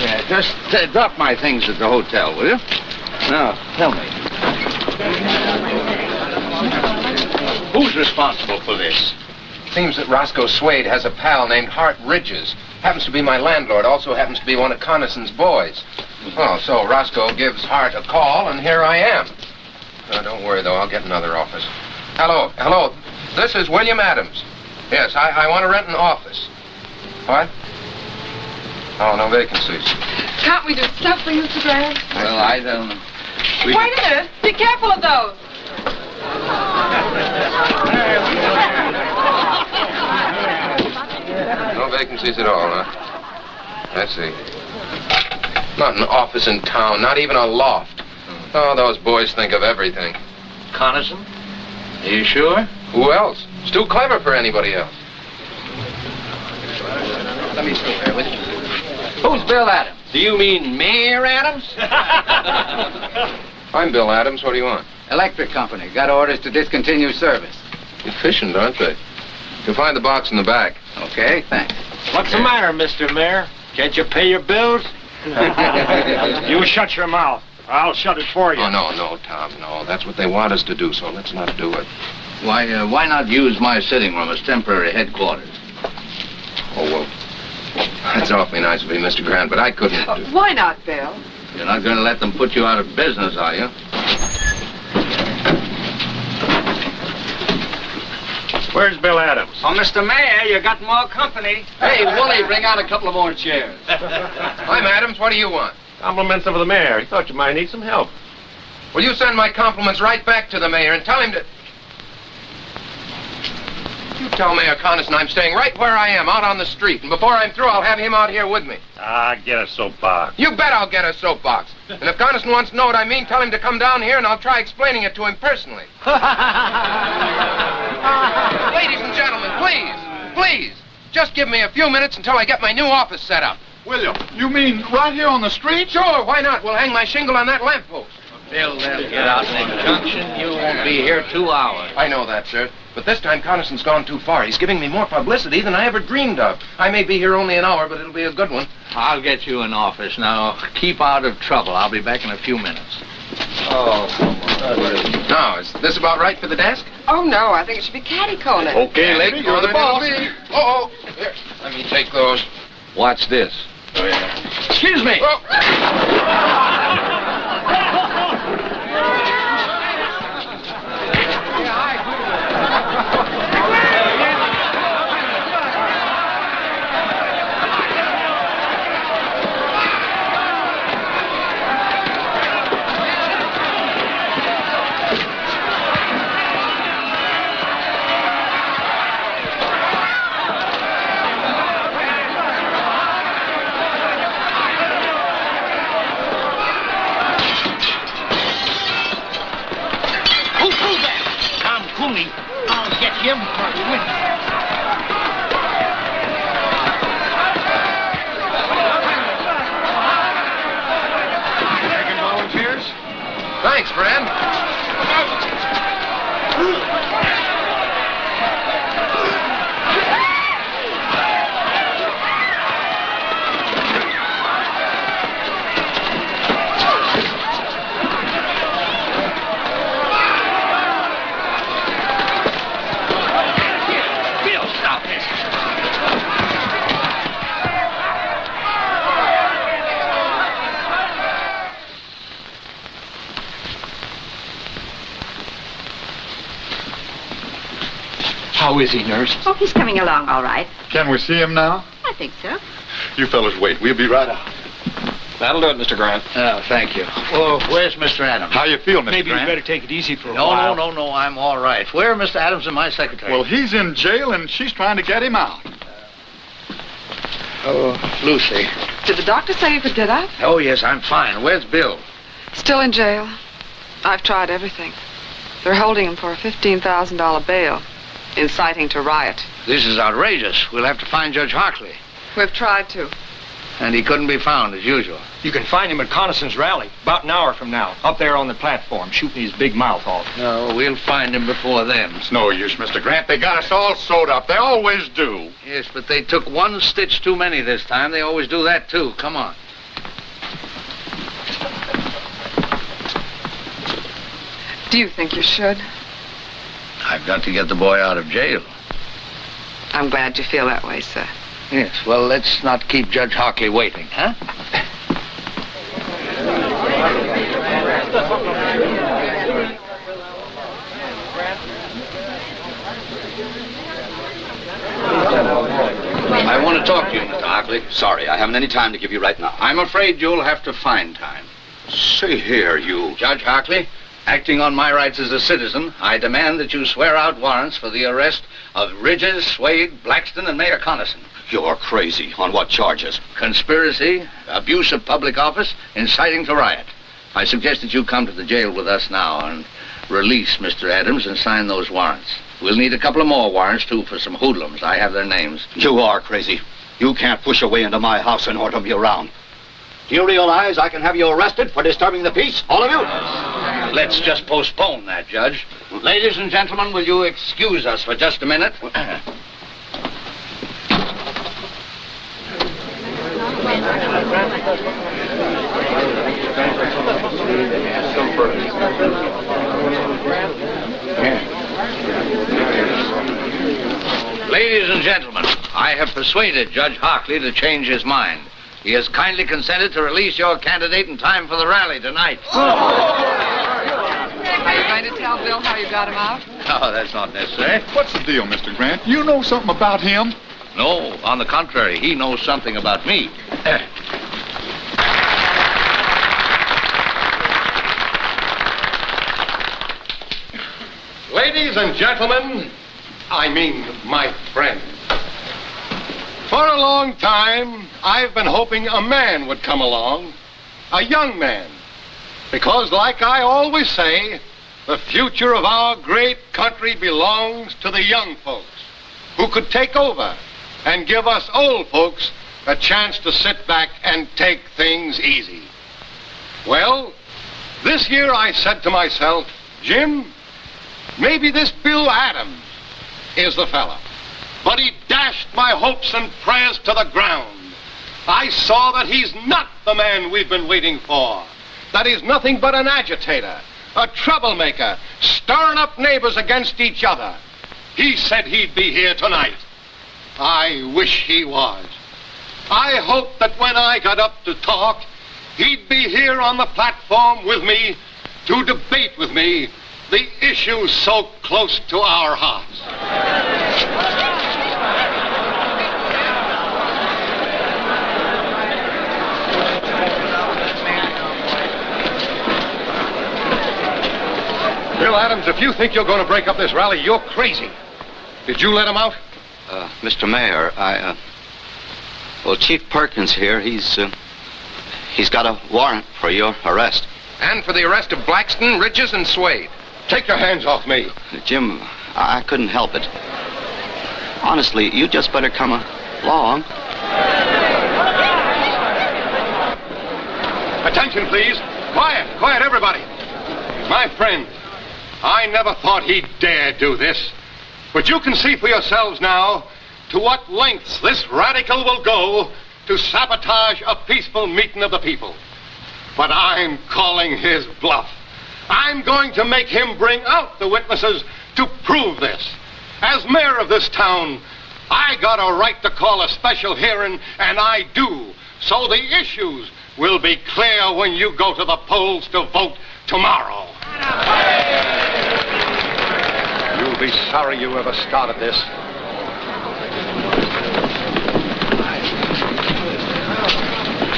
yeah, just drop my things at the hotel, will you? Now, tell me. Who's responsible for this? Seems that Roscoe Swade has a pal named Hart Ridges. Happens to be my landlord, also happens to be one of Connison's boys. Oh, so Roscoe gives Hart a call, and here I am. Don't worry, though. I'll get another office. Hello. This is William Adams. Yes, I want to rent an office. What? Oh, no vacancies. Can't we do something, Mr. Grant? Well, I don't... Wait a minute. Be careful of those. No vacancies at all, huh? I see. Not an office in town, not even a loft. Oh, those boys think of everything. Connerson? Are you sure? Who else? It's too clever for anybody else. Let me through here with you. Who's Bill Adams? Do you mean Mayor Adams? I'm Bill Adams. What do you want? Electric company. Got orders to discontinue service. Efficient, aren't they? You'll find the box in the back. Okay, thanks. What's the matter, Mr. Mayor? Can't you pay your bills? You shut your mouth. I'll shut it for you. Oh, no, Tom, no. That's what they want us to do, so let's not do it. Why not use my sitting room as temporary headquarters? Oh, well, that's awfully nice of you, Mr. Grant, but I couldn't do... Why not, Bill? You're not going to let them put you out of business, are you? Where's Bill Adams? Oh, Mr. Mayor, you got more company. Hey, Wooly, bring out a couple of more chairs. I'm Adams. What do you want? Compliments of the mayor. He thought you might need some help. Will you send my compliments right back to the mayor and tell him to... You tell Mayor Connerson I'm staying right where I am, out on the street. And before I'm through, I'll have him out here with me. Get a soapbox. You bet I'll get a soapbox. And if Connerson wants to know what I mean, tell him to come down here and I'll try explaining it to him personally. Ladies and gentlemen, please. Just give me a few minutes until I get my new office set up. William, you mean right here on the street? Sure, why not? We'll hang my shingle on that lamppost. Bill, they'll get out in the junction. You won't be here 2 hours. I know that, sir. But this time, Connerson's gone too far. He's giving me more publicity than I ever dreamed of. I may be here only an hour, but it'll be a good one. I'll get you an office. Now, keep out of trouble. I'll be back in a few minutes. Oh, now, is this about right for the desk? Oh, no. I think it should be catty-corner. Okay, lady, you're the boss. Uh-oh. Here, let me take those. Watch this. Oh, yeah. Excuse me. I'll get him for a swing. Taking volunteers? Thanks, friend. How is he, nurse? Oh, he's coming along all right. Can we see him now? I think so. You fellas wait. We'll be right out. That'll do it, Mr. Grant. Oh, thank you. Oh, where's Mr. Adams? How you feel, Mr. Maybe Grant? you better take it easy for a while. No, I'm all right. Where are Mr. Adams and my secretary? Well, he's in jail, and she's trying to get him out. Oh, Lucy. Did the doctor say you could get out? Oh, yes, I'm fine. Where's Bill? Still in jail. I've tried everything. They're holding him for a $15,000 bail, inciting to riot. This is outrageous. We'll have to find Judge Hartley. We've tried to. And he couldn't be found, as usual. You can find him at Connerson's rally, about an hour from now, up there on the platform, shooting his big mouth off. No, we'll find him before then. It's no use, Mr. Grant. They got us all sewed up. They always do. Yes, but they took one stitch too many this time. They always do that, too. Come on. Do you think you should? I've got to get the boy out of jail. I'm glad you feel that way, sir. Yes, well, let's not keep Judge Hartley waiting, huh? I haven't any time to give you right now. I'm afraid you'll have to find time. See here, you... Judge Hartley, acting on my rights as a citizen, I demand that you swear out warrants for the arrest of Ridges, Swade, Blackston, and Mayor Connison. You're crazy. On what charges? Conspiracy, abuse of public office, inciting to riot. I suggest that you come to the jail with us now and release Mr. Adams and sign those warrants. We'll need a couple of more warrants, too, for some hoodlums. I have their names. You are crazy. You can't push your way into my house and order me around. Do you realize I can have you arrested for disturbing the peace, all of you? Let's just postpone that, Judge. Ladies and gentlemen, will you excuse us for just a minute? Ladies and gentlemen, I have persuaded Judge Hartley to change his mind. He has kindly consented to release your candidate in time for the rally tonight. Are you going to tell Bill how you got him out? No, that's not necessary. What's the deal, Mr. Grant? You know something about him? No, on the contrary, he knows something about me. Ladies and gentlemen, I mean my friend. For a long time, I've been hoping a man would come along, a young man. Because, like I always say, the future of our great country belongs to the young folks who could take over and give us old folks a chance to sit back and take things easy. Well, this year I said to myself, Jim, maybe this Bill Adams is the fella. But he dashed my hopes and prayers to the ground. I saw that he's not the man we've been waiting for. That he's nothing but an agitator, a troublemaker, stirring up neighbors against each other. He said he'd be here tonight. I wish he was. I hoped that when I got up to talk, he'd be here on the platform with me to debate with me the issues so close to our hearts. Bill Adams, if you think you're going to break up this rally, you're crazy. Did you let him out? Mr. Mayor, well, Chief Perkins here, he's got a warrant for your arrest. And for the arrest of Blackston, Ridges, and Swade. Take your hands off me. Jim, I couldn't help it. Honestly, you just better come along. Attention, please. Quiet, quiet, everybody. My friend, I never thought he'd dare do this. But you can see for yourselves now to what lengths this radical will go to sabotage a peaceful meeting of the people. But I'm calling his bluff. I'm going to make him bring out the witnesses to prove this. As mayor of this town, I got a right to call a special hearing, and I do. So the issues will be clear when you go to the polls to vote tomorrow. You'll be sorry you ever started this.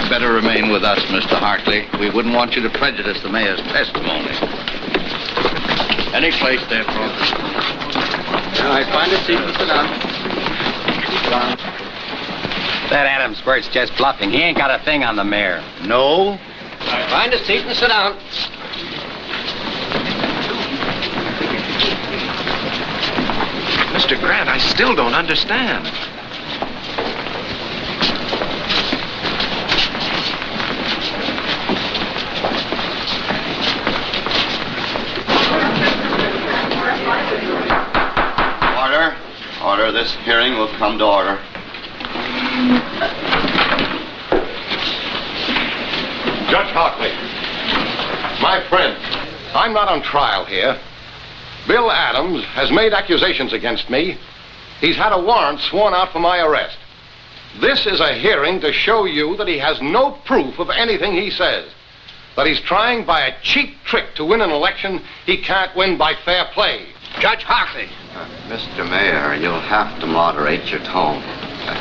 Better remain with us, Mr. Hartley. We wouldn't want you to prejudice the mayor's testimony. Any place there, folks. All right, find a seat and sit down. That Adams squirt's just bluffing. He ain't got a thing on the mayor. No? Find a seat and sit down. Mr. Grant, I still don't understand. Order. This hearing will come to order. Judge Hartley, my friend, I'm not on trial here. Bill Adams has made accusations against me. He's had a warrant sworn out for my arrest. This is a hearing to show you that he has no proof of anything he says. That he's trying by a cheap trick to win an election he can't win by fair play. Judge Hartley. Mr. Mayor, you'll have to moderate your tone.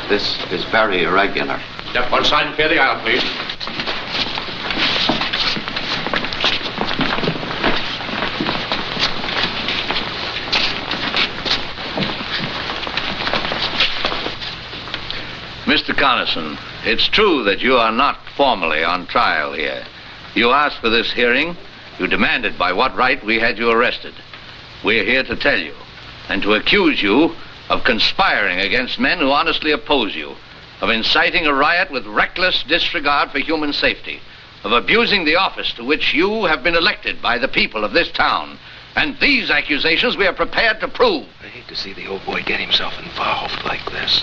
This is very irregular. Step one side and clear the aisle, please. Mr. Carlson, it's true that you are not formally on trial here. You asked for this hearing. You demanded by what right we had you arrested. We're here to tell you and to accuse you of conspiring against men who honestly oppose you, of inciting a riot with reckless disregard for human safety, of abusing the office to which you have been elected by the people of this town. And these accusations we are prepared to prove. I hate to see the old boy get himself involved like this.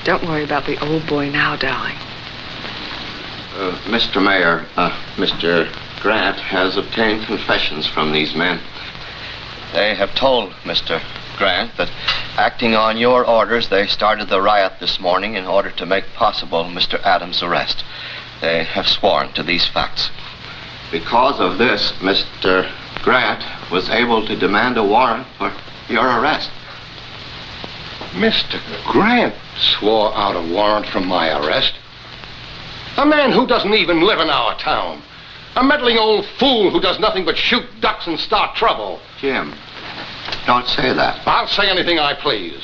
Don't worry about the old boy now, darling. Mr. Mayor, Mr. Grant has obtained confessions from these men. They have told Mr. Grant that acting on your orders, they started the riot this morning in order to make possible Mr. Adams' arrest. They have sworn to these facts. Because of this, Mr. Grant was able to demand a warrant for your arrest. Mr. Grant swore out a warrant for my arrest. A man who doesn't even live in our town. A meddling old fool who does nothing but shoot ducks and start trouble. Jim, don't say that. I'll say anything I please.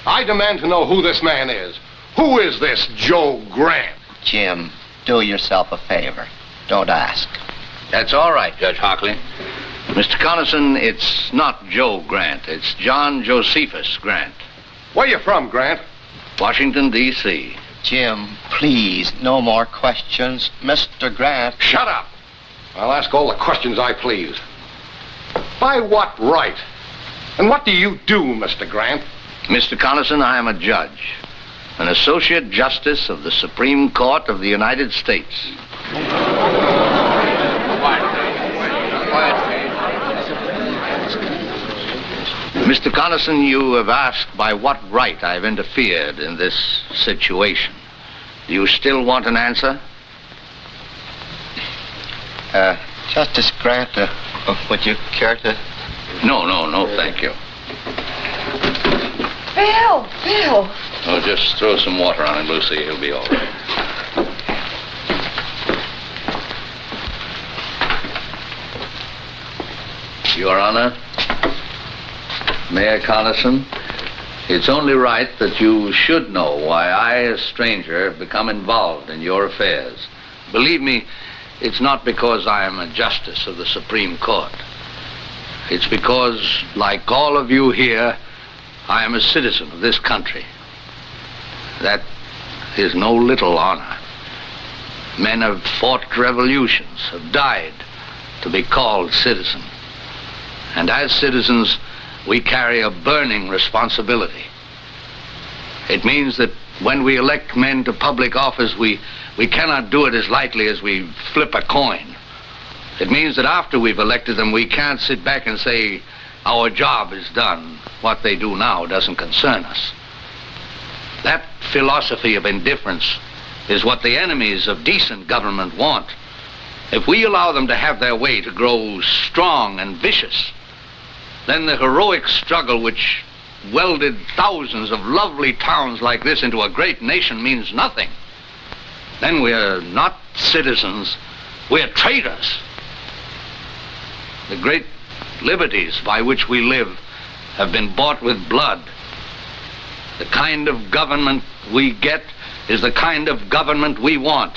I demand to know who this man is. Who is this Joe Grant? Jim, do yourself a favor. Don't ask. That's all right, Judge Hockley. Mr. Carlson, it's not Joe Grant. It's John Josephus Grant. Where you from, Grant? Washington, D.C. Jim, please, no more questions. Mr. Grant... Shut up! I'll ask all the questions I please. By what right? And what do you do, Mr. Grant? Mr. Carlson, I am a judge, an associate justice of the Supreme Court of the United States. Mr. Carlson, you have asked by what right I've interfered in this situation. Do you still want an answer? Justice Grant, would you care to... No, thank you. Bill! Oh, just throw some water on him, Lucy. He'll be all right. Your Honor, Mayor Carlson, it's only right that you should know why I, a stranger, have become involved in your affairs. Believe me, it's not because I am a justice of the Supreme Court. It's because, like all of you here, I am a citizen of this country. That is no little honor. Men have fought revolutions, have died to be called citizen. And as citizens, we carry a burning responsibility. It means that when we elect men to public office, we cannot do it as lightly as we flip a coin. It means that after we've elected them, we can't sit back and say, our job is done. What they do now doesn't concern us. That philosophy of indifference is what the enemies of decent government want. If we allow them to have their way, to grow strong and vicious, then the heroic struggle which welded thousands of lovely towns like this into a great nation means nothing. Then we're not citizens, we're traitors. The great liberties by which we live have been bought with blood. The kind of government we get is the kind of government we want.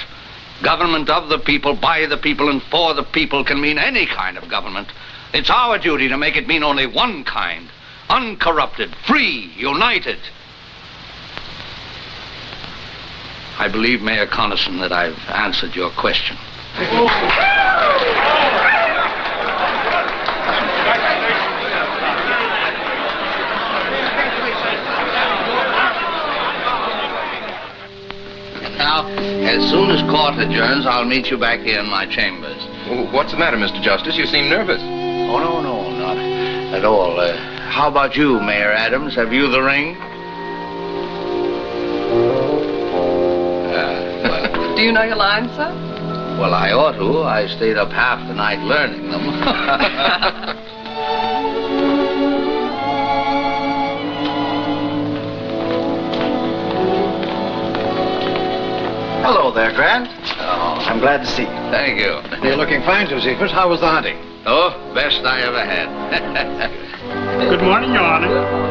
Government of the people, by the people, and for the people can mean any kind of government. It's our duty to make it mean only one kind. Uncorrupted, free, united. I believe, Mayor Carlson, that I've answered your question. Now, as soon as court adjourns, I'll meet you back here in my chambers. What's the matter, Mr. Justice? You seem nervous. Oh, no, not at all. How about you, Mayor Adams? Have you the ring? Do you know your lines, sir? Well, I ought to. I stayed up half the night learning them. Hello there, Grant. Oh, I'm glad to see you. thank you. You're looking fine, Josephus. How was the hunting? Oh, best I ever had. Good morning, Your Honor.